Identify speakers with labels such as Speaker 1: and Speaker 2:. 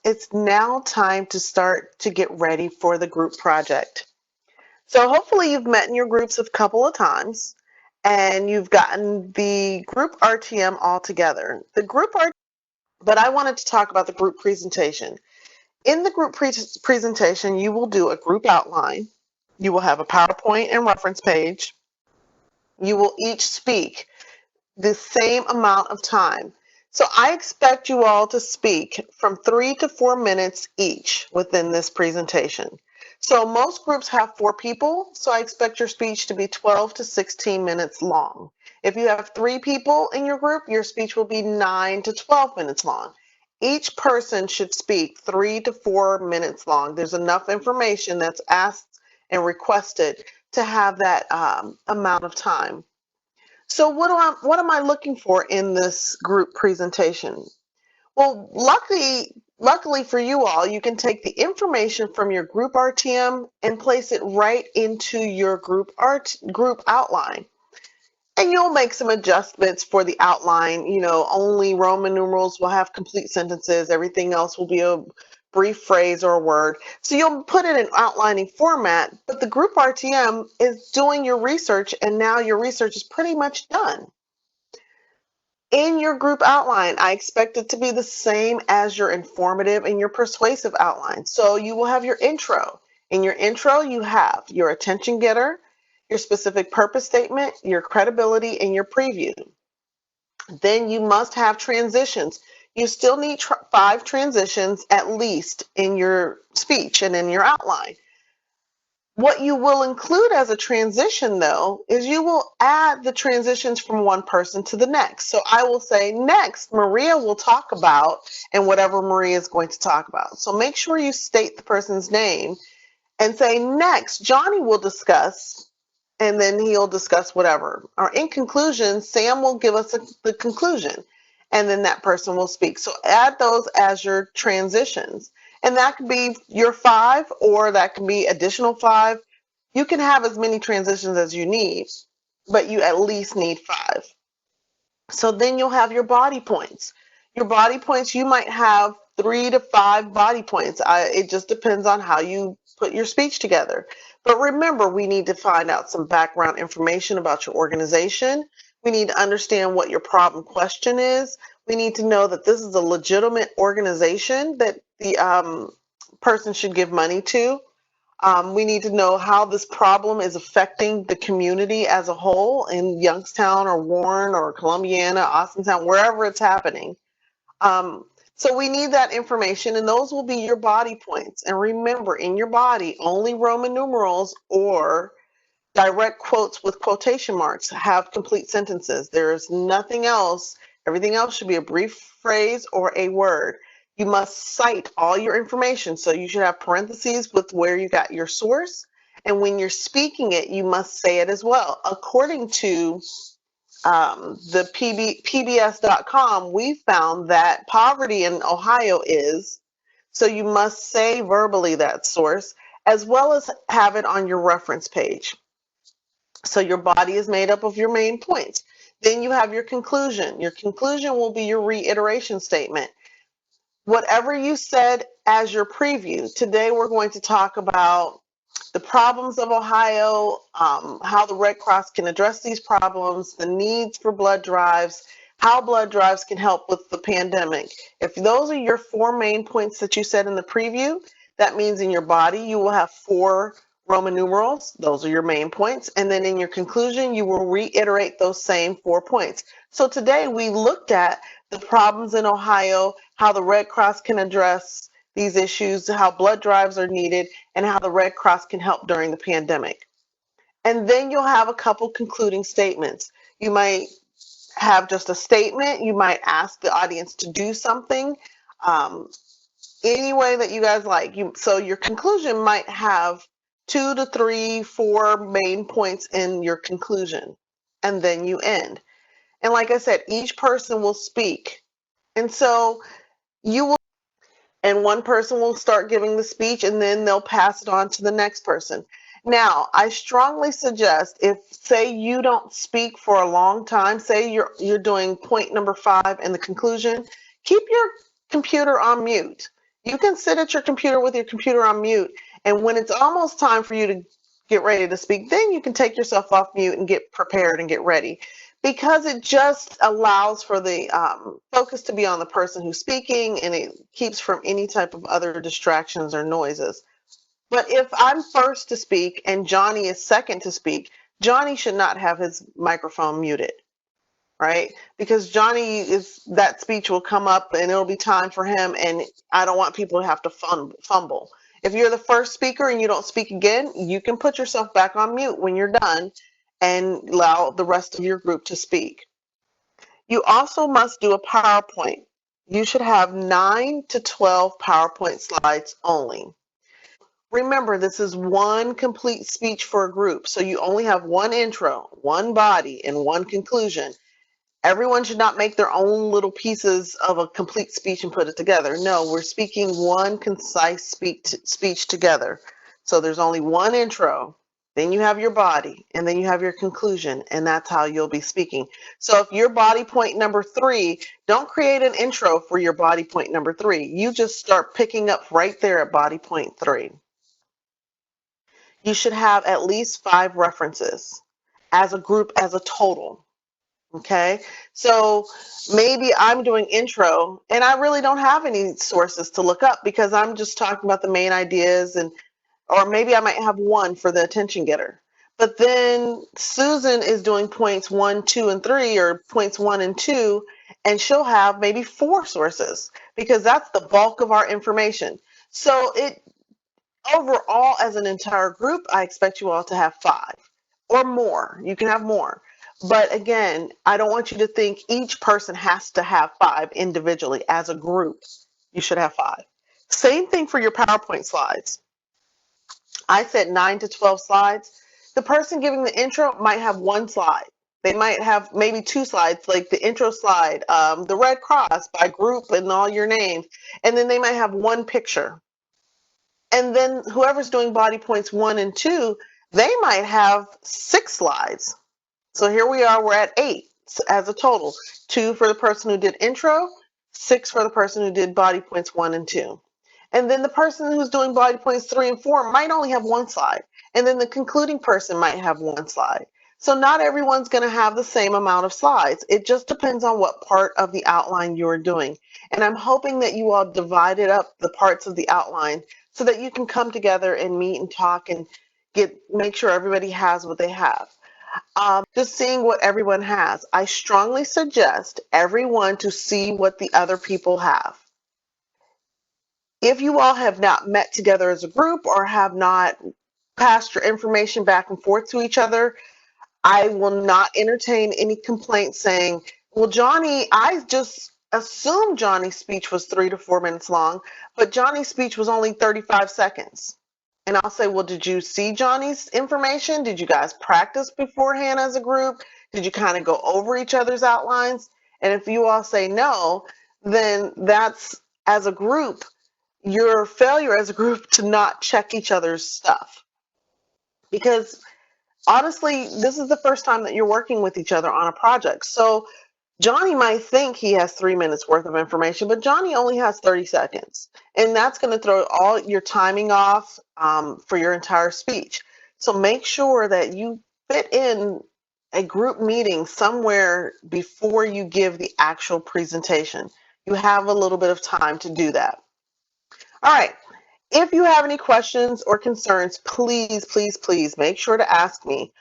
Speaker 1: It's now time to start to get ready for the group project. So hopefully you've met in your groups a couple of times and you've gotten the group RTM all together. But I wanted to talk about the group presentation. In the group presentation, you will do a group outline. You will have a PowerPoint and reference page. You will each speak the same amount of time. So I expect you all to speak from 3 to 4 minutes each within this presentation. So most groups have 4 people, so I expect your speech to be 12 to 16 minutes long. If you have 3 people in your group, your speech will be 9 to 12 minutes long. Each person should speak 3 to 4 minutes long. There's enough information that's asked and requested to have that amount of time. So what am I looking for in this group presentation? Well, luckily for you all, you can take the information from your group RTM and place it right into your group outline. And you'll make some adjustments for the outline. You know, only Roman numerals will have complete sentences. Everything else will be a brief phrase or a word. So you'll put it in outlining format, but the group RTM is doing your research, and now your research is pretty much done. In your group outline, I expect it to be the same as your informative and your persuasive outline. So you will have your intro. In your intro, you have your attention getter, your specific purpose statement, your credibility, and your preview. Then you must have transitions. You still need 5 transitions at least in your speech and in your outline. What you will include as a transition, though, is you will add the transitions from one person to the next. So I will say, next, Maria will talk about, and whatever Maria is going to talk about. So make sure you state the person's name and say, next, Johnny will discuss, and then he'll discuss whatever. Or in conclusion, Sam will give us the conclusion, and then that person will speak. So add those as your transitions. And that could be your 5, or that can be additional 5. You can have as many transitions as you need, but you at least need 5. So then you'll have your body points. Your body points, you might have 3 to 5 body points. It just depends on how you put your speech together. But remember, we need to find out some background information about your organization. We need to understand what your problem question is. We need to know that this is a legitimate organization that the person should give money to. We need to know how this problem is affecting the community as a whole in Youngstown or Warren or Columbiana, Austintown, wherever it's happening. So we need that information, and those will be your body points. And remember, in your body, only Roman numerals or direct quotes with quotation marks have complete sentences. There's nothing else. Everything else should be a brief phrase or a word. You must cite all your information. So you should have parentheses with where you got your source. And when you're speaking it, you must say it as well. According to the PBS.com, we found that poverty in Ohio is, so you must say verbally that source, as well as have it on your reference page. So your body is made up of your main points. Then you have your conclusion. Your conclusion will be your reiteration statement. Whatever you said as your preview, today we're going to talk about the problems of Ohio, how the Red Cross can address these problems, the needs for blood drives, how blood drives can help with the pandemic. If those are your 4 main points that you said in the preview, that means in your body you will have 4 Roman numerals. Those are your main points. And then in your conclusion, you will reiterate those same 4 points. So today we looked at the problems in Ohio, how the Red Cross can address these issues, how blood drives are needed, and how the Red Cross can help during the pandemic. And then you'll have a couple concluding statements. You might have just a statement. You might ask the audience to do something any way that you guys like. So your conclusion might have 2 to 3, 4 main points in your conclusion, and then you end. And like I said, each person will speak. And so you will, and one person will start giving the speech, and then they'll pass it on to the next person. Now, I strongly suggest, if say you don't speak for a long time, say you're doing point number 5 in the conclusion, keep your computer on mute. You can sit at your computer with your computer on mute, and when it's almost time for you to get ready to speak, then you can take yourself off mute and get prepared and get ready, because it just allows for the focus to be on the person who's speaking, and it keeps from any type of other distractions or noises. But if I'm first to speak and Johnny is second to speak, Johnny should not have his microphone muted, right? Because Johnny is, that speech will come up and it'll be time for him, and I don't want people to have to fumble. If you're the first speaker and you don't speak again, you can put yourself back on mute when you're done and allow the rest of your group to speak. You also must do a PowerPoint. You should have 9 to 12 PowerPoint slides only. Remember, this is one complete speech for a group, so you only have one intro, one body, and one conclusion. Everyone should not make their own little pieces of a complete speech and put it together. No, we're speaking one concise speech together. So there's only one intro, then you have your body, and then you have your conclusion, and that's how you'll be speaking. So if your body point number 3, don't create an intro for your body point number 3. You just start picking up right there at body point 3. You should have at least 5 references as a group, as a total. Okay, so maybe I'm doing intro and I really don't have any sources to look up because I'm just talking about the main ideas, and or maybe I might have one for the attention getter. But then Susan is doing points 1, 2, and 3, or points 1 and 2, and she'll have maybe 4 sources because that's the bulk of our information. So it overall, as an entire group, I expect you all to have 5 or more. You can have more. But again, I don't want you to think each person has to have 5 individually. As a group, you should have 5. Same thing for your PowerPoint slides. I said 9 to 12 slides. The person giving the intro might have 1 slide. They might have maybe 2 slides, like the intro slide, the Red Cross by group and all your names. And then they might have 1 picture. And then whoever's doing body points 1 and 2, they might have 6 slides. So here we are, we're at 8 as a total. 2 for the person who did intro, 6 for the person who did body points 1 and 2. And then the person who's doing body points 3 and 4 might only have 1 slide. And then the concluding person might have 1 slide. So not everyone's going to have the same amount of slides. It just depends on what part of the outline you're doing. And I'm hoping that you all divided up the parts of the outline so that you can come together and meet and talk and make sure everybody has what they have. Just seeing what everyone has. I strongly suggest everyone to see what the other people have. If you all have not met together as a group or have not passed your information back and forth to each other, I will not entertain any complaints saying, well, Johnny, I just assumed Johnny's speech was 3 to 4 minutes long, but Johnny's speech was only 35 seconds. And I'll say, well, did you see Johnny's information? Did you guys practice beforehand as a group? Did you kind of go over each other's outlines? And if you all say no, then that's, as a group, your failure as a group to not check each other's stuff. Because honestly, this is the first time that you're working with each other on a project. So Johnny might think he has 3 minutes worth of information, but Johnny only has 30 seconds. And that's going to throw all your timing off for your entire speech. So make sure that you fit in a group meeting somewhere before you give the actual presentation. You have a little bit of time to do that. All right. If you have any questions or concerns, please, please, please make sure to ask me.